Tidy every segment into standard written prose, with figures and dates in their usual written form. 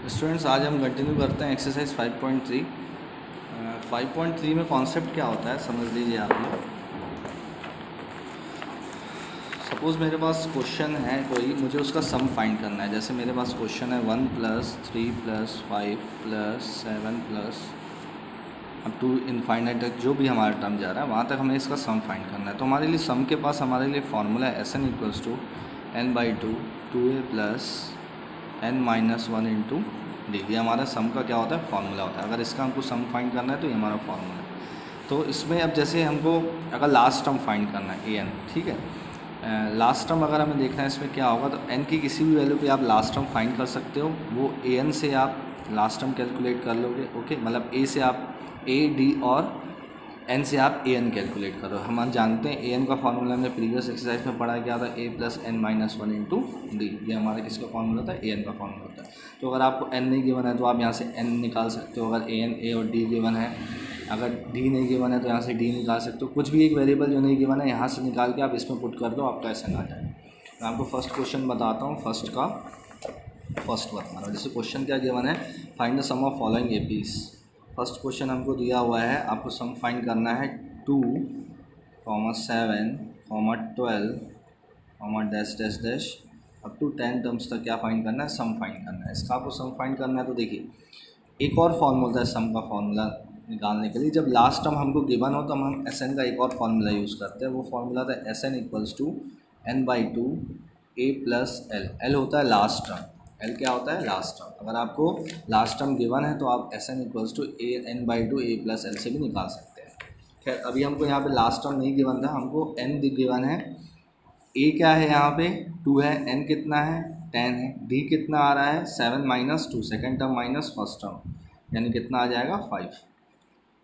Students, आज हम continue करते हैं एक्सरसाइज 5.3। 5.3 में कॉन्सेप्ट क्या होता है समझ लीजिए आप लोग। सपोज़ मेरे पास क्वेश्चन है कोई, मुझे उसका सम फाइंड करना है। जैसे मेरे पास क्वेश्चन है 1 + 3 + 5 + 7 + अप टू इनफाइनाइट तक जो भी हमारा टर्म जा रहा है वहाँ तक हमें इसका सम फाइंड करना है। तो हमारे लिए सम के पास हमारे लिए फार्मूला है SN = n/2 2a + n-1 into D. ये हमारा सम का क्या होता है, फार्मूला होता है। अगर इसका हमको सम फाइंड करना है तो ये हमारा फार्मूला है। तो इसमें अब जैसे हमको अगर लास्ट टर्म फाइंड करना है an, ठीक है। लास्ट टर्म अगर हमें देखना है इसमें क्या होगा, तो n की किसी भी वैल्यू पे आप लास्ट टर्म फाइंड कर सकते हो। वो an से आप लास्ट टर्म कैलकुलेट कर लोगे। ओके, मतलब a से आप a d और n से आप an कैलकुलेट करो। हम जानते हैं an का फार्मूला हमने प्रीवियस एक्सरसाइज में पढ़ा क्या था, a + n-1 इंटू डी। ये हमारा किसका फार्मूला होता है, an का फार्मूला होता है। तो अगर आपको n नहीं गिवन है तो आप यहाँ से n निकाल सकते हो। अगर a और d गिवन है, अगर d नहीं गिवन है तो यहाँ से d निकाल सकते हो। कुछ भी एक वेरिएबल जो नहीं गिवन है यहाँ से निकाल के आप इसमें पुट कर दो, आपका ऐसा आ जाएगा। मैं आपको फर्स्ट क्वेश्चन बताता हूँ। फर्स्ट बता रहा हूँ। जैसे क्वेश्चन क्या गिवन है, find the sum of following APs. First question हमको दिया हुआ है, आपको सम फाइंड करना है 2, 7, 12, डैश अप टू 10 टर्म्स तक क्या फाइंड करना है, सम फाइंड करना है। इसका आपको सम फाइंड करना है तो देखिए एक और फार्मूला है सम का फार्मूला निकालने के लिए। जब लास्ट टर्म हमको गिवन हो तो हम SN का एक और फार्मूला यूज़ करते हैं। वो फार्मूला था SN = n/2 a + l। l होता है लास्ट टर्म, l क्या होता है, लास्ट टर्म। अगर आपको लास्ट टर्म गिवन है तो आप SN = n/2 a + l से भी निकाल सकते हैं। खैर अभी हमको यहाँ पे लास्ट टर्म नहीं गिवन था, हमको n गिवन है। a क्या है यहाँ पे 2 है, n कितना है 10 है, d कितना आ रहा है 7 - 2, second term minus first term, यानी कितना आ जाएगा 5।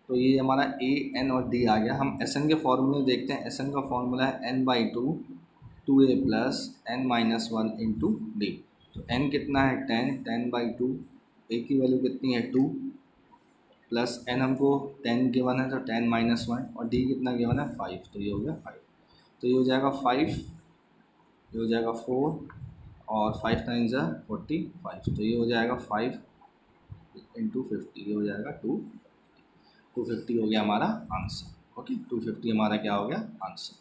तो ये हमारा a n और d आ गया। हम SN के फॉर्मूले देखते हैं। SN का फॉर्मूला है n/2 2a + n-1 into d. तो n कितना है 10/2, a की वैल्यू कितनी है 2, प्लस n हमको 10 गिवन है तो 10 - 1, और d कितना गिवन है 5। तो ये हो गया 5। तो ये हो जाएगा 5, ये हो जाएगा 4, और 5 × 45। तो ये हो जाएगा 5 × 50, ये हो जाएगा 250 हो गया हमारा आंसर। ओके, 250 हमारा क्या हो गया आंसर।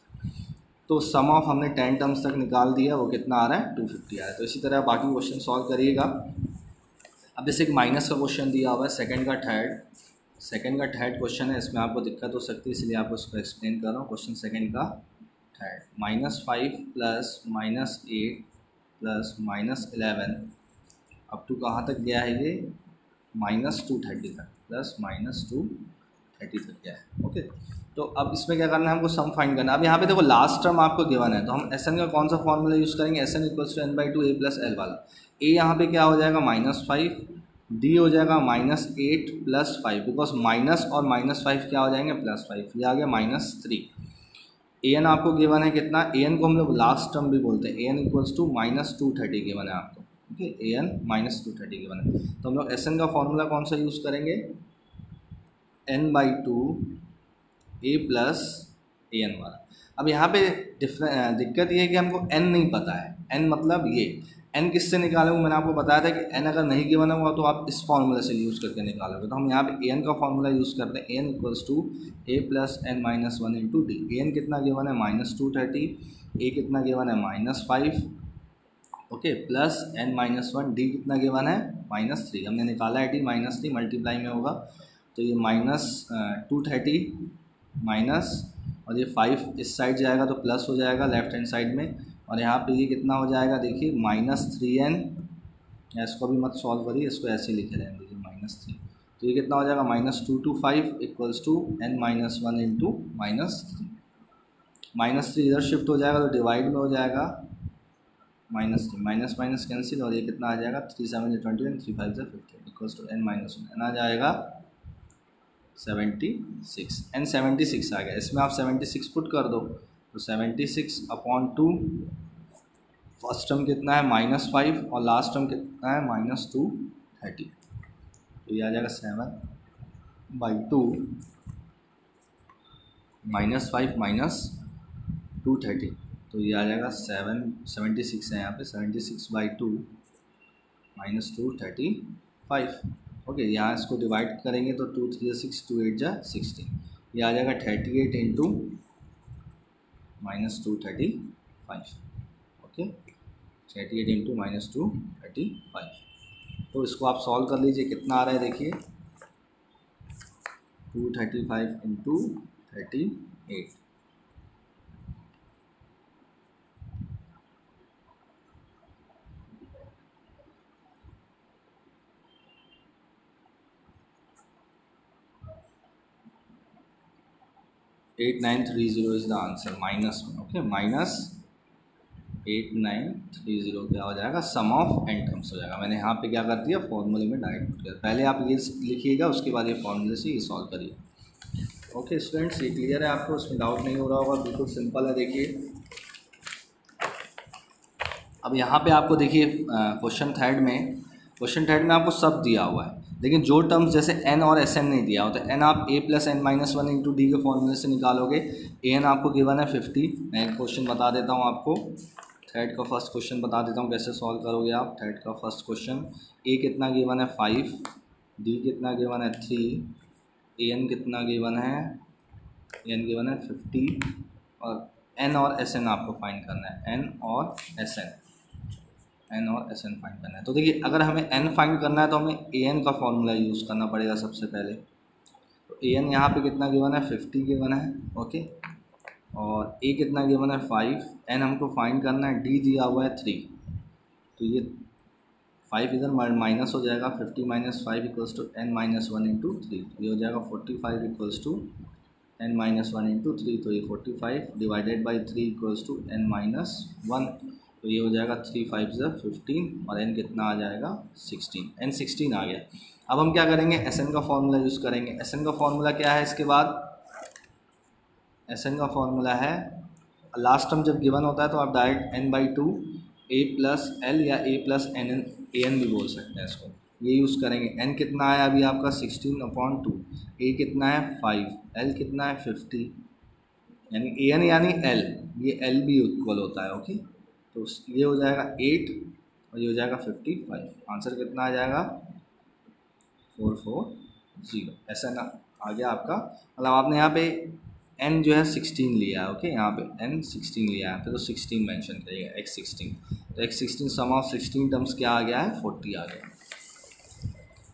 तो सम ऑफ हमने 10 टर्म्स तक निकाल दिया, वो कितना आ रहा है 250 आ रहा है। तो इसी तरह बाकी क्वेश्चन सॉल्व करिएगा। अब जैसे एक माइनस का क्वेश्चन दिया हुआ है, सेकंड का थर्ड क्वेश्चन है। इसमें आपको दिक्कत हो सकती है, इसलिए आपको इसको एक्सप्लेन कर रहा हूँ। क्वेश्चन सेकंड का थर्ड, -5 + -8 + -11 अप टू कहाँ तक गया है, ये -230 तक, +-230 तक गया है। ओके, तो अब इसमें क्या करना है, हमको सम फाइंड करना है। अब यहाँ पे देखो लास्ट टर्म आपको गिवन है, तो हम SN का कौन सा फॉर्मूला यूज़ करेंगे, SN = n/2 a + l वाला। a यहाँ पे क्या हो जाएगा -5, d हो जाएगा -8 + 5, बिकॉज माइनस और -5 क्या हो जाएंगे +5, ये आ गया -3। an आपको गिवन है कितना, an को हम लोग लास्ट टर्म भी बोलते हैं। an = -230 गिवन है आपको। ओके, an -230 गिवन है। तो हम लोग SN का फॉर्मूला कौन सा यूज़ करेंगे, n/2 a + an वाला। अब यहाँ पे दिक्कत ये है कि हमको n नहीं पता है। n मतलब ये n किससे निकालोगे, मैंने आपको बताया था कि n अगर नहीं गिवन होगा तो आप इस फॉर्मूले से यूज़ करके निकालोगे। तो हम यहाँ पे an का फॉर्मूला यूज़ करते हैं। an = a + n-1 into D. an कितना गिवन है -230, a कितना गिवन है -5, ओके, प्लस n-1, d कितना गिवन है -3। हमने निकाला है d -3, मल्टीप्लाई में होगा तो ये -230 माइनस, और ये 5 इस साइड जाएगा तो प्लस हो जाएगा लेफ्ट हैंड साइड में, और यहाँ पे ये कितना हो जाएगा देखिए -3n। या इसको भी मत सॉल्व करिए, इसको ऐसे लिखे रहें देखिए -3। तो ये कितना हो जाएगा -225 = n-1 इंटू -3। -3 इधर शिफ्ट हो जाएगा तो डिवाइड में हो जाएगा -3, माइनस माइनस कैंसिल, और ये कितना आ जाएगा 3 × 7 = 21, 3 × 5 = 15 = n-1, n आ जाएगा 76, n 76 आ गया। इसमें आप 76 पुट कर दो तो 76/2, फर्स्ट टर्म कितना है -5 और लास्ट टर्म कितना है -230। तो ये आ जाएगा 7/2 -5 - 230। तो ये आ जाएगा 76 है यहाँ पे, 76/2 - 230 5। ओके, यहाँ इसको डिवाइड करेंगे तो 2 3 6, 2 8 जा 16, ये आ जाएगा 38 इंटू -235। Okay, 38 into -235। तो इसको आप सॉल्व कर लीजिए, कितना आ रहा है देखिए, 235 into 38, 8930 is the answer, minus में। ओके, -8930 क्या हो जाएगा, सम ऑफ एन टर्म्स हो जाएगा। मैंने यहाँ पे क्या कर दिया, फॉर्मूले में डायरेक्ट पुट किया। पहले आप ये लिखिएगा, उसके बाद ये फॉर्मूले से ये सॉल्व करिए। ओके स्टूडेंट्स, ये क्लियर है आपको, उसमें डाउट नहीं हो रहा होगा, बिल्कुल सिंपल है। देखिए अब यहाँ पे आपको देखिए क्वेश्चन थर्ड में आपको सब दिया हुआ है, लेकिन जो टर्म्स जैसे n और Sn नहीं दिया होता, n आप a plus n minus one into d के फॉर्मूले से निकालोगे। an आपको गिवन है 50। मैं एक क्वेश्चन बता देता हूँ आपको, थर्ड का फर्स्ट क्वेश्चन बता देता हूँ कैसे सॉल्व करोगे आप। थर्ड का फर्स्ट क्वेश्चन, a कितना गिवन है 5, d कितना गिवन है 3, an कितना गिवन है, n गिवन है 50, और n और Sn आपको फाइंड करना है, n और Sn फाइंड करना है। तो देखिए अगर हमें n फाइंड करना है तो हमें an का फॉर्मूला यूज़ करना पड़ेगा सबसे पहले। तो an यहाँ पे कितना गिवन है 50 गिवन है। ओके, और a कितना गिवन है 5, n हमको फाइंड करना है, d दिया हुआ है 3, तो ये 5 इधर माइनस हो जाएगा, 50 minus 5 equals to n minus 1 into 3, ये हो जाएगा 45 equals to n minus 1 into 3, तो ये 45 divided by 3 equals to n minus 1, तो ये हो जाएगा 3 5 ज़ा 15, और n कितना आ जाएगा 16, n 16 आ गया। अब हम क्या करेंगे, Sn का फॉर्मूला यूज़ करेंगे। Sn का फॉर्मूला क्या है, इसके बाद Sn का फॉर्मूला है, लास्ट टर्म जब गिवन होता है तो आप direct n/2 a plus L या a प्लस an भी बोल सकते हैं इसको, ये यूज़ करेंगे। n कितना है अभी आपका 16/2, a कितना है 5, l कितना है 50, यानी an यानी l, ये l भी इक्वल होता है। ओके, तो ये हो जाएगा 8 और ये हो जाएगा 55, आंसर कितना आ जाएगा 440। ऐसा ना आ गया आपका, मतलब आपने यहाँ पे n जो है 16 लिया है। ओके, यहाँ पे n 16 लिया है, तो 16 मेंशन करिएगा, x16, तो x16 सम ऑफ 16 टर्म्स क्या आ गया है 40 आ गया।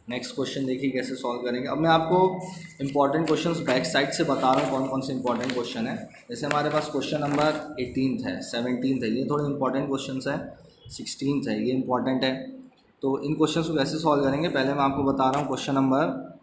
नेक्स्ट क्वेश्चन देखिए कैसे सॉल्व करेंगे। अब मैं आपको इंपॉर्टेंट क्वेश्चंस बैक साइड से बता रहा हूँ कौन कौन से इंपॉर्टेंट क्वेश्चन है। जैसे हमारे पास क्वेश्चन नंबर 18 है, 17 है, ये थोड़े इंपॉर्टेंट क्वेश्चंस है, 16 है, ये इंपॉर्टेंट है। तो इन क्वेश्चंस को कैसे सॉल्व करेंगे, पहले मैं आपको बता रहा हूँ क्वेश्चन नंबर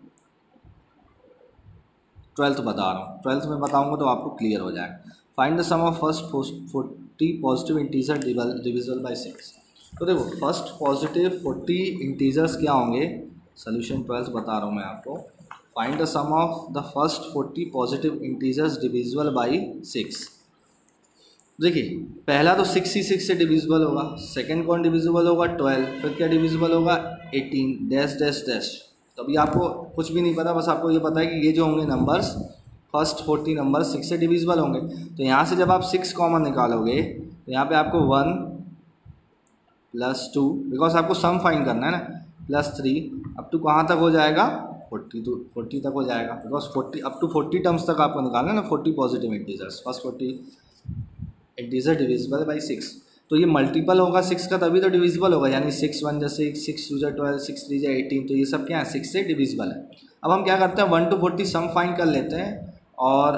12 बता रहा हूँ। 12 में बताऊँगा तो आपको क्लियर हो जाएगा। Find the sum of first 40 positive integer divisible by 6। तो देखो फर्स्ट पॉजिटिव 40 इंटीजर्स क्या होंगे, सोल्यूशन 12 बता रहा हूँ मैं आपको। Find the sum of the first 40 positive integers divisible by 6। देखिए पहला तो 6 ही 6 से डिविजिबल होगा, सेकंड कौन डिविजिबल होगा 12, फिर क्या डिविजिबल होगा 18 डैश डैश डैश। तो अभी आपको कुछ भी नहीं पता, बस आपको ये पता है कि ये जो होंगे नंबर्स फर्स्ट 40 नंबर 6 से डिविजिबल होंगे। तो यहाँ से जब आप 6 कॉमन निकालोगे तो यहाँ पे आपको 1 + 2, बिकॉज आपको सम फाइंड करना है ना, +3 अप टू कहाँ तक हो जाएगा 40, तो 40 तक हो जाएगा, बिकॉज 40 अप टू 40 टर्म्स तक आपको निकालना है ना, 40 positive integers, first 40 integer divisible by 6। तो ये मल्टीपल होगा 6 का तभी तो डिविजिबल होगा, यानी 6 1 = 6, 6 2 = 12, 6 3 = 18, तो ये सब क्या है 6 से डिविजिबल है। अब हम क्या करते हैं 1 to 40 सम फाइंड कर लेते हैं और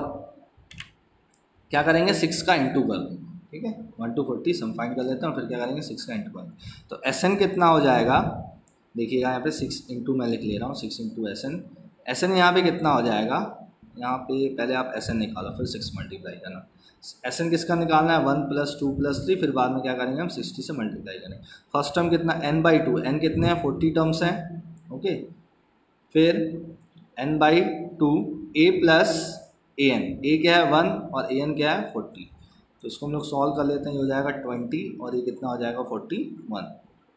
क्या करेंगे 6 का इंटू कर देंगे। ठीक है, 1 to 40 सम फाइंड कर लेते हैं और फिर क्या करेंगे 6 का इंटू करेंगे। तो Sn कितना हो जाएगा, देखिएगा यहाँ पे 6 इंटू मैं लिख ले रहा हूँ, 6 इंटू Sn यहाँ पे कितना हो जाएगा, यहाँ पे पहले आप Sn निकालो फिर 6 मल्टीप्लाई करना। Sn किसका निकालना है 1 + 2 + 3, फिर बाद में क्या करेंगे हम 60 से मल्टीप्लाई करेंगे। फर्स्ट टर्म कितना n/2, n कितने हैं 40 टर्म्स हैं। ओके, फिर n/2 a plus an, a क्या है 1 और an क्या है 40, तो इसको हम लोग सॉल्व कर लेते हैं। ये हो जाएगा 20 और ये कितना हो जाएगा 41,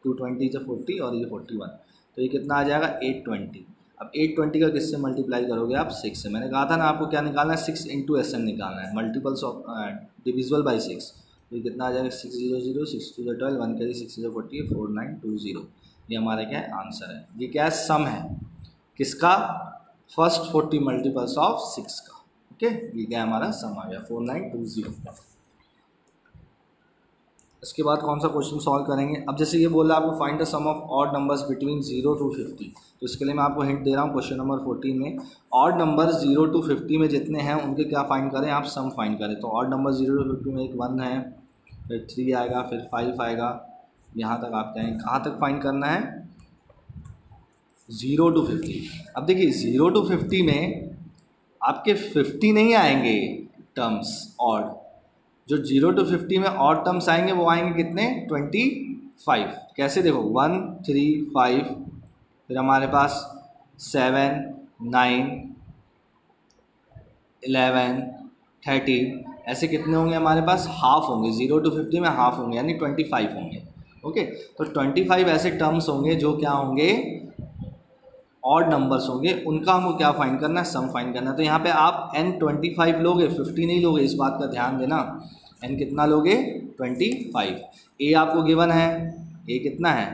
220 = 40 और ये 41, तो ये कितना आ जाएगा 820। अब 820 का किससे मल्टीप्लाई करोगे आप 6 से। मैंने कहा था ना आपको क्या निकालना है 6 इंटू Sn निकालना है, मल्टीपल्स ऑफ डिविजिबल बाई 6। तो ये कितना आ जाएगा 6 0 0, 6 2 = 12, 1 कैरी 6 0 40, 4920, ये हमारा क्या है आंसर है। ये क्या है सम है किसका, फर्स्ट 40 मल्टीपल्स ऑफ 6 का। ओके ये क्या हमारा सम आ गया 4920। इसके बाद कौन सा क्वेश्चन सॉल्व करेंगे। अब जैसे ये बोल रहा है आपको find the sum of odd numbers between 0 to 50, तो इसके लिए मैं आपको हिंट दे रहा हूँ क्वेश्चन नंबर 14 में ऑड नंबर 0 to 50 में जितने हैं उनके क्या फाइंड करें, आप सम फाइंड करें। तो ऑड नंबर 0 to 50 में एक 1 है, फिर 3 आएगा, फिर 5 आएगा, यहाँ तक आप कहें कहाँ तक फाइंड करना है 0 to 50। अब देखिए 0 to 50 में आपके 50 नहीं आएंगे टर्म्स ऑड, जो 0 to 50 में ऑड टर्म्स आएंगे वो आएंगे कितने 25। कैसे देखो 1 3 5, फिर हमारे पास 7 9 11 13, ऐसे कितने होंगे हमारे पास हाफ होंगे, 0 to 50 में हाफ होंगे यानी 25 होंगे। ओके तो 25 ऐसे टर्म्स होंगे जो क्या होंगे ऑड नंबर्स होंगे, उनका हमको क्या फाइंड करना है सम फाइंड करना है। तो यहाँ पे आप n 25 लोगे 50 नहीं लोगे, इस बात का ध्यान देना। n कितना लोगे 25। a आपको गिवन है, a कितना है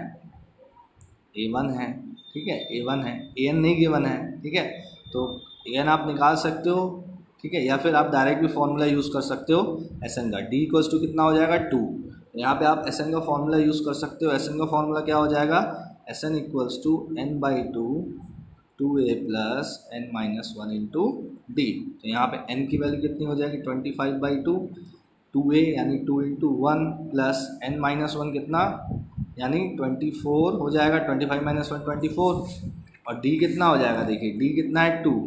a1 है, ठीक है a1 है, an नहीं गिवन है, ठीक है तो an आप निकाल सकते हो, ठीक है, या फिर आप डायरेक्ट भी फॉर्मूला यूज़ कर सकते हो Sn का। d इक्वल्स टू कितना हो जाएगा 2, यहाँ पे आप Sn का फॉर्मूला यूज़ कर सकते हो। Sn का फॉर्मूला क्या हो जाएगा Sn equals to n/2 2a plus n-1 into d. तो यहाँ पे n की वैल्यू कितनी हो जाएगी 25/2, 2a यानी 2 इंटू 1 प्लस n-1 कितना यानी 24 हो जाएगा, 25 - 1 24, और d कितना हो जाएगा देखिए d कितना है 2।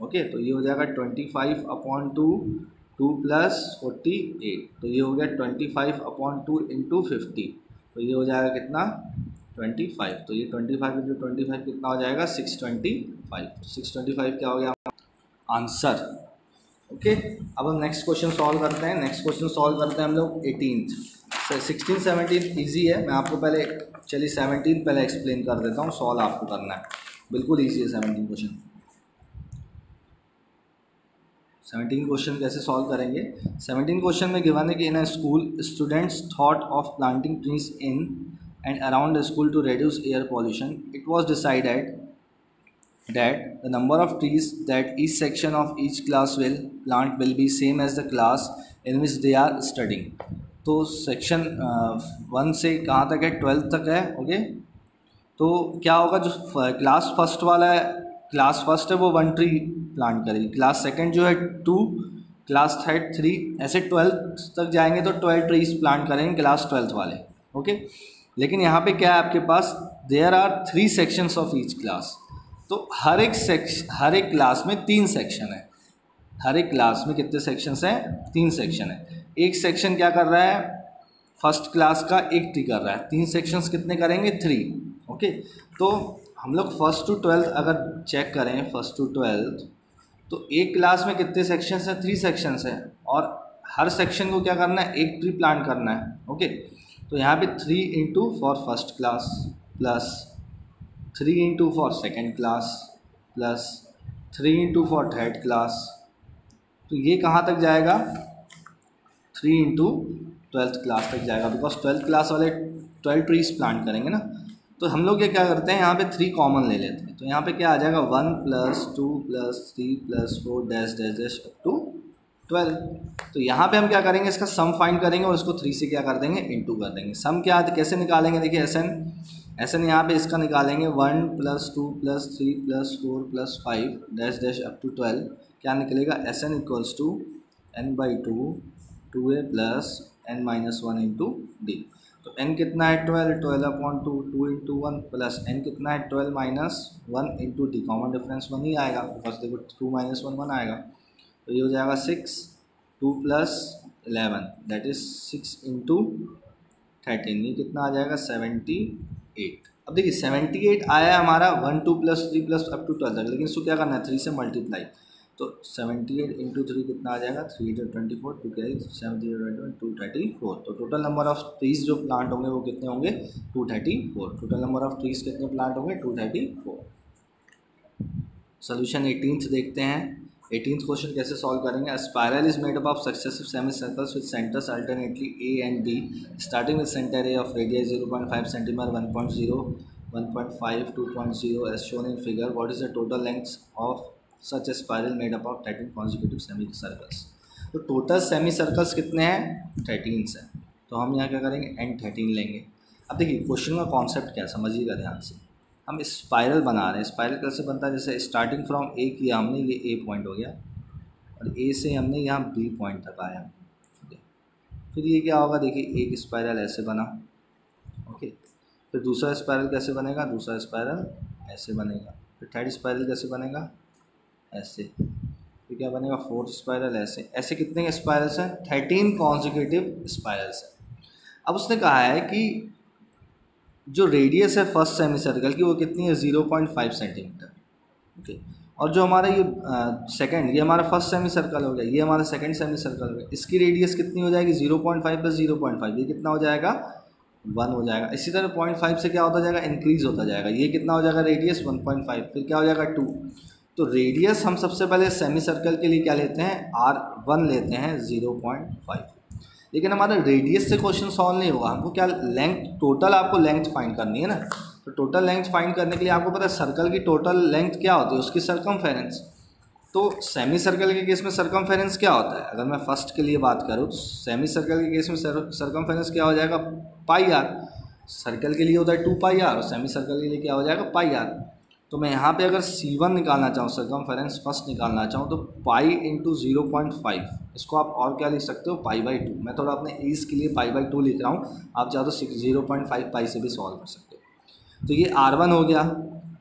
ओके तो ये हो जाएगा 25/2 2 प्लस 48, तो ये हो गया 25/2 इंटू 50, तो ये हो जाएगा कितना 25। तो ये 25 इंटू 25 कितना हो जाएगा 625। 625 क्या हो गया आंसर। ओके अब हम नेक्स्ट क्वेश्चन सॉल्व करते हैं। नेक्स्ट क्वेश्चन सॉल्व करते हैं हम लोग 18th, 16 17 ईजी है। मैं आपको पहले चलिए 17 पहले एक्सप्लेन कर देता हूँ, सॉल्व आपको करना है, बिल्कुल ईजी है 17 क्वेश्चन। 17 क्वेश्चन कैसे सॉल्व करेंगे। 17 क्वेश्चन में गिवन है कि in a school students thought of planting trees in and around the school to reduce air pollution. It was decided that the number of trees that each section of each class will plant will be same as the class in which they are studying. तो section 1 से कहाँ तक है 12 तक है। Okay तो क्या होगा जो क्लास फर्स्ट वाला है, क्लास फर्स्ट है वो 1 ट्री प्लांट करेगी, क्लास सेकंड जो है 2, क्लास थर्ड 3, ऐसे 12th तक जाएंगे तो 12 ट्रीज प्लांट करेंगे क्लास 12th वाले। ओके लेकिन यहाँ पे क्या है आपके पास there are 3 sections of each class, तो हर एक क्लास में 3 सेक्शन है। हर एक क्लास में कितने सेक्शंस हैं 3 सेक्शन है। एक सेक्शन क्या कर रहा है फर्स्ट क्लास का 1 ट्री कर रहा है, 3 सेक्शंस कितने करेंगे 3। ओके तो हम लोग फर्स्ट टू 12th अगर चेक करें फर्स्ट टू 12th तो एक क्लास में कितने सेक्शंस हैं 3 सेक्शंस हैं, और हर सेक्शन को क्या करना है 1 ट्री प्लांट करना है। ओके तो यहाँ पे 3 into for first class plus 3 into for second class plus 3 into for third class, तो ये कहाँ तक जाएगा 3 इंटू 12th क्लास तक जाएगा, बिकॉज 12th क्लास वाले 12 ट्रीज प्लांट करेंगे ना। तो हम लोग ये क्या करते हैं यहाँ पे 3 कॉमन ले लेते हैं, तो यहाँ पे क्या आ जाएगा 1 + 2 + 3 + 4 dash dash dash up to 12। तो यहाँ पे हम क्या करेंगे इसका सम फाइंड करेंगे और इसको 3 से क्या कर देंगे इनटू कर देंगे। सम क्या कैसे निकालेंगे देखिए Sn यहाँ पे इसका निकालेंगे 1 + 2 + 3 + 4 + 5 डैश डैश अप टू 12, क्या निकलेगा Sn equals to n/2 2a plus n-1 into d. तो n कितना है 12, 12/2 2 इंटू 1 प्लस n कितना है 12 - 1 इंटू डी, कॉमन डिफरेंस 1 ही आएगा बिकॉज देखो 2 - 1 1 आएगा, तो ये हो जाएगा 6 2 + 11 दैट इज़ 6 इंटू 13, ये कितना आ जाएगा 78। अब देखिए 78 आया है हमारा 1 2 + 3 + अप टू 12 तक, लेकिन इसको क्या करना है 3 से मल्टीप्लाई, तो 78 इंटू 3 कितना आ जाएगा 3 × 24 2 कैरी 7 0 21 234। तो टोटल नंबर ऑफ ट्रीज जो प्लांट होंगे वो कितने होंगे 234। टोटल नंबर ऑफ ट्रीज कितने प्लांट होंगे 234। सोल्यूशन 18th देखते हैं। 18th क्वेश्चन कैसे सॉल्व करेंगे। Spiral is made up of successive semi circles with centres alternately A and B starting with centre A of radius 0.5 centimetre 1.0 1.5 2.0 as shown in figure. What is the total length of such a spiral made up of 13 consecutive semi circles. तो total semi circles कितने हैं 13 हैं, तो हम यहाँ क्या करेंगे n13 लेंगे। अब देखिए क्वेश्चन का कॉन्सेप्ट क्या समझिएगा ध्यान से। हम स्पाइरल बना रहे हैं, स्पाइरल कैसे बनता है, जैसे स्टार्टिंग फ्रॉम ए किया हमने, ये ए पॉइंट हो गया और ए से हमने यहाँ बी पॉइंट तक आया, ठीक है। फिर ये क्या होगा, देखिए एक स्पाइरल ऐसे बना, ओके। फिर दूसरा स्पाइरल कैसे बनेगा, दूसरा स्पाइरल ऐसे बनेगा। फिर थर्ड स्पाइरल कैसे बनेगा, ऐसे। फिर क्या बनेगा, फोर्थ स्पाइरल ऐसे। ऐसे कितने स्पाइरल्स हैं 13 कॉन्जिक्यूटिव स्पाइरल्स हैं। अब उसने कहा है कि जो रेडियस है फर्स्ट सेमी सर्कल की वो कितनी है 0.5 सेंटीमीटर, ओके। और जो हमारा ये सेकंड, ये हमारा फर्स्ट सेमी सर्कल हो गया, ये हमारा सेकंड सेमी सर्कल हो गया, इसकी रेडियस कितनी हो जाएगी 0.5 प्लस 0.5, ये कितना हो जाएगा 1 हो जाएगा। इसी तरह 0.5 से क्या होता जाएगा, इंक्रीज होता जाएगा। ये कितना हो जाएगा रेडियस 1.5, फिर क्या हो जाएगा 2। तो रेडियस हम सबसे पहले सेमी सर्कल के लिए क्या लेते हैं R1 लेते हैं 0.5। लेकिन हमारा रेडियस से क्वेश्चन सॉल्व नहीं होगा, हमको क्या लेंथ, टोटल आपको लेंथ फाइंड करनी है ना। तो टोटल लेंथ फाइंड करने के लिए आपको पता है सर्कल की टोटल लेंथ क्या होती है, उसकी सरकमफेरेंस। तो सेमी सर्कल के केस में सरकमफेरेंस क्या होता है, अगर मैं फर्स्ट के लिए बात करूँ तो सेमी सर्कल के केस में सरकमफेरेंस क्या हो जाएगा पाई आर। सर्कल के लिए होता है 2 पाई आर और सेमी सर्कल के लिए क्या हो जाएगा पाई आर। तो मैं यहाँ पे अगर C1 निकालना चाहूँ, सरकमफेरेंस फर्स्ट निकालना चाहूँ, तो पाई इंटू 0.5, इसको आप और क्या लिख सकते हो π/2। मैं थोड़ा अपने ईज के लिए π/2 लिख रहा हूँ, आप चाहो तो 0.5 पाई से भी सॉल्व कर सकते हो। तो ये R1 हो गया।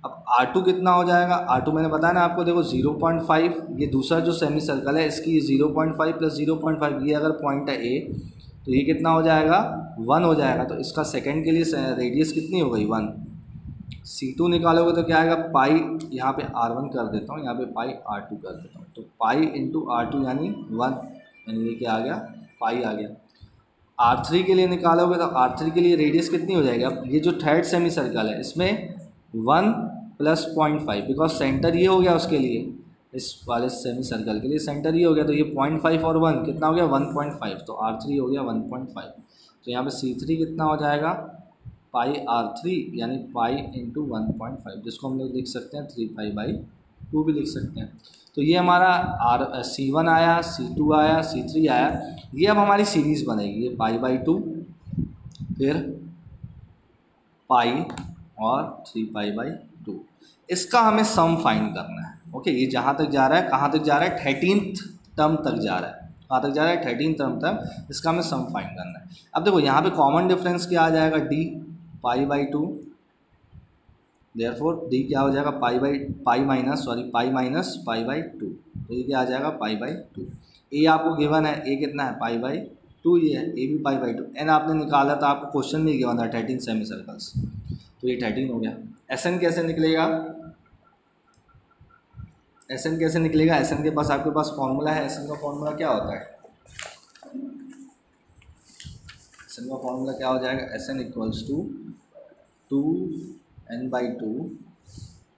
अब R2 कितना हो जाएगा, R2 मैंने बताया ना आपको, देखो 0.5, ये दूसरा जो सेमी सर्कल है इसकी 0.5 प्लस 0.5, ये अगर पॉइंट है A तो ये कितना हो जाएगा 1 हो जाएगा। तो इसका सेकेंड के लिए रेडियस कितनी हो गई 1। C2 निकालोगे तो क्या आएगा पाई, यहाँ पे R1 कर देता हूँ, यहाँ पे पाई R2 कर देता हूँ, तो पाई इंटू R2 यानी 1, यानी ये क्या आ गया पाई आ गया। R3 के लिए निकालोगे तो R3 के लिए रेडियस कितनी हो जाएगी। अब ये जो थर्ड सेमी सर्कल है इसमें 1 प्लस 0.5, बिकॉज सेंटर ये हो गया उसके लिए, इस वाले सेमी सर्कल के लिए सेंटर ये हो गया, तो ये 0.5 और 1 कितना हो गया 1.5, तो R3 हो गया 1.5। तो यहाँ पे C3 कितना हो जाएगा पाई R3 यानी पाई इंटू 1.5, जिसको हम लोग लिख सकते हैं 3π/2 भी लिख सकते हैं। तो ये हमारा C1 आया, C2 आया, C3 आया। ये अब हमारी सीरीज़ बनेगी, ये π/2 फिर पाई और 3π/2। इसका हमें सम फाइंड करना है, ओके। ये जहाँ तक जा रहा है, कहाँ तक जा रहा है 13th टर्म तक जा रहा है, कहाँ तक जा रहा है 13th टर्म तक, इसका हमें सम फाइंड करना है। अब देखो यहाँ पे कॉमन डिफरेंस क्या आ जाएगा D π/2, देयरफॉर D क्या हो जाएगा पाई माइनस π/2, तो ये क्या आ जाएगा π/2। A आपको गिवन है, A कितना है π/2, ये है A भी π/2। N आपने निकाला था, आपको क्वेश्चन में गिवन था 13 सेमी सर्कल्स, तो ये 13 हो गया। SN कैसे निकलेगा, SN कैसे निकलेगा, SN के पास आपके पास फॉर्मूला है। SN का फॉर्मूला क्या होता है, SN का फॉर्मूला क्या हो जाएगा, SN equals to 2n/2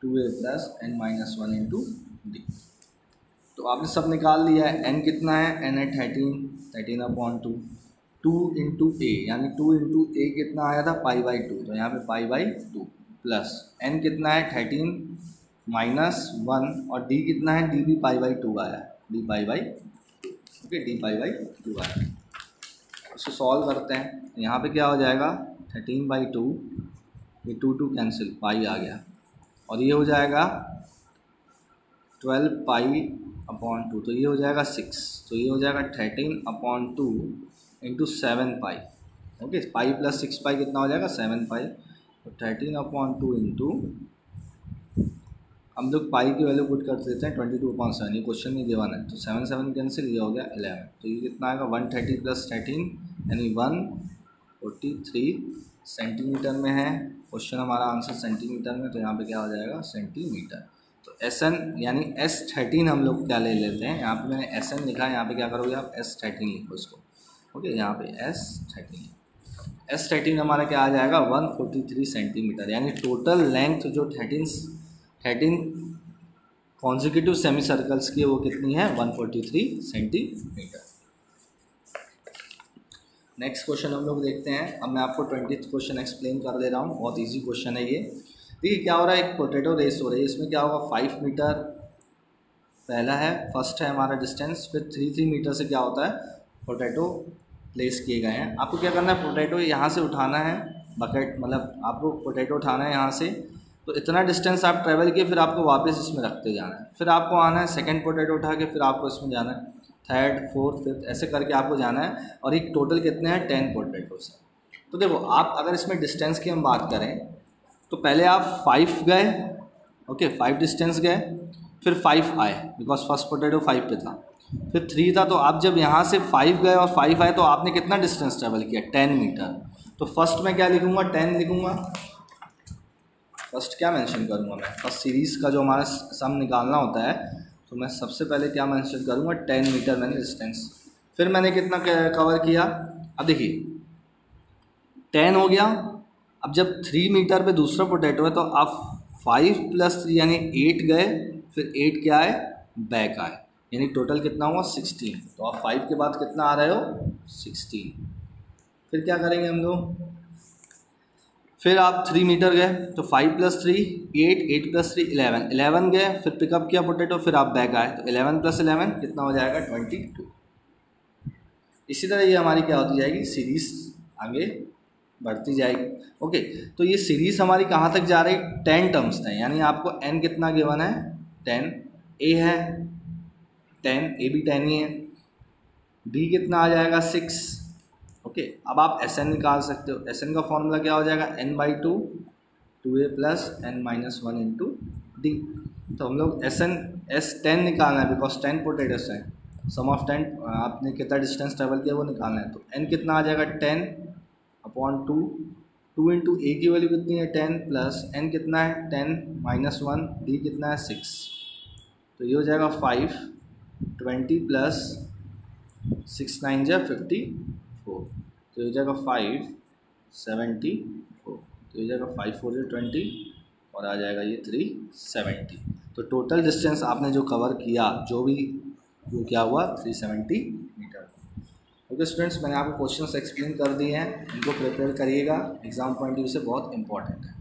2a plus n-1 into D। तो आपने सब निकाल लिया है। n कितना है, n है 13/2, 2 इंटू a यानी 2 इंटू a कितना आया था π/2, तो यहाँ पे π/2 प्लस n कितना है 13 माइनस 1 और d कितना है, d भी π/2 आया, d π/2, ओके, d π/2 आया। उसको सॉल्व करते हैं, यहाँ पे क्या हो जाएगा 13/2, ये 2 कैंसिल, पाई आ गया, और ये हो जाएगा 12π/2, तो ये हो जाएगा 6, तो ये हो जाएगा 13/2 इंटू 7π, ओके। पाई प्लस 6π कितना हो जाएगा 7π, तो 13/2 इंटू, हम लोग पाई की वैल्यू पुट कर देते हैं 22/7, ये क्वेश्चन में गिवन है, तो 7 7 कैंसिल, ये हो गया 11, तो ये कितना आएगा 130 प्लस 13 यानी 143 सेंटीमीटर में है। क्वेश्चन हमारा आंसर सेंटीमीटर में, तो यहाँ पे क्या हो जाएगा सेंटीमीटर। तो SN यानी S13 हम लोग क्या ले लेते हैं, यहाँ पे मैंने SN लिखा है, यहाँ पे क्या करोगे आप S13 लिखो इसको, ओके। यहाँ पे S13 हमारा क्या आ जाएगा 143 सेंटीमीटर, यानी टोटल लेंथ जो 13 कॉन्जिक्यूटिव सेमी सर्कल्स की वो कितनी है 143 सेंटीमीटर। नेक्स्ट क्वेश्चन हम लोग देखते हैं। अब मैं आपको 20th क्वेश्चन एक्सप्लेन कर दे रहा हूँ, बहुत इजी क्वेश्चन है ये। देखिए क्या हो रहा है, एक पोटैटो रेस हो रही है। इसमें क्या होगा 5 मीटर पहला है, फर्स्ट है हमारा डिस्टेंस, फिर 3 मीटर से क्या होता है पोटैटो प्लेस किए गए हैं। आपको क्या करना है, पोटैटो यहाँ से उठाना है, बकेट मतलब आपको पोटैटो उठाना है यहाँ से, तो इतना डिस्टेंस आप ट्रैवल किए, फिर आपको वापस इसमें रखते जाना है। फिर आपको आना है सेकंड पोटैटो उठा के, फिर आपको इसमें जाना है, थर्ड फोर्थ फिफ्थ ऐसे करके आपको जाना है। और एक टोटल कितने हैं 10 पोटैटोस है। तो देखो आप अगर इसमें डिस्टेंस की हम बात करें तो पहले आप 5 गए, ओके 5 डिस्टेंस गए, फिर 5 आए बिकॉज फर्स्ट पोटैटो 5 पे था, फिर 3 था। तो आप जब यहाँ से 5 गए और 5 आए तो आपने कितना डिस्टेंस ट्रेवल किया 10 मीटर। तो फर्स्ट में क्या लिखूँगा 10 लिखूँगा, फर्स्ट क्या मेंशन करूँगा मैं, फर्स्ट सीरीज़ का जो हमारा सम निकालना होता है तो मैं सबसे पहले क्या मेंशन करूँगा 10 मीटर मैंने डिस्टेंस। फिर मैंने कितना कवर किया, अब देखिए 10 हो गया। अब जब 3 मीटर पे दूसरा पोटैटो है तो आप 5 + 3 यानी 8 गए, फिर 8 क्या आए बैक आए, यानी टोटल कितना हुआ 16। तो आप 5 के बाद कितना आ रहे हो 16। फिर क्या करेंगे हम लोग, फिर आप 3 मीटर गए तो 5 + 3 8, 8 + 3 11, 11 गए, फिर पिकअप किया पोटैटो, फिर आप बैक आए, तो 11 + 11 कितना हो जाएगा 22। इसी तरह ये हमारी क्या होती जाएगी सीरीज़ आगे बढ़ती जाएगी। ओके, तो ये सीरीज़ हमारी कहाँ तक जा रही है 10 टर्म्स तक, यानी आपको n कितना गिवन है 10, a है 10, a भी 10 ही है, b कितना आ जाएगा 6। ओके, अब आप Sn निकाल सकते हो। Sn का फॉर्मूला क्या हो जाएगा n/2 2a + n - 1 × d। तो हम लोग S10 निकालना है बिकॉज 10 पोटैटोस हैं, सम ऑफ 10 आपने कितना डिस्टेंस ट्रेवल किया वो निकालना है। तो n कितना आ जाएगा 10/2, 2 × a की वैल्यू कितनी है 10 प्लस n कितना है 10 - 1, d कितना है 6। तो ये हो जाएगा 5, 20 + 6 9 = 54। तो ये हो जाएगा 5 74। तो ये जाएगा 5 4 = 20 और आ जाएगा ये 370। तो टोटल डिस्टेंस आपने जो कवर किया जो भी वो क्या हुआ 370 मीटर। ओके स्टूडेंट्स, मैंने आपको क्वेश्चंस एक्सप्लेन कर दिए हैं, इनको प्रिपेयर करिएगा, एग्ज़ाम पॉइंट ऑफ व्यू से बहुत इंपॉर्टेंट है।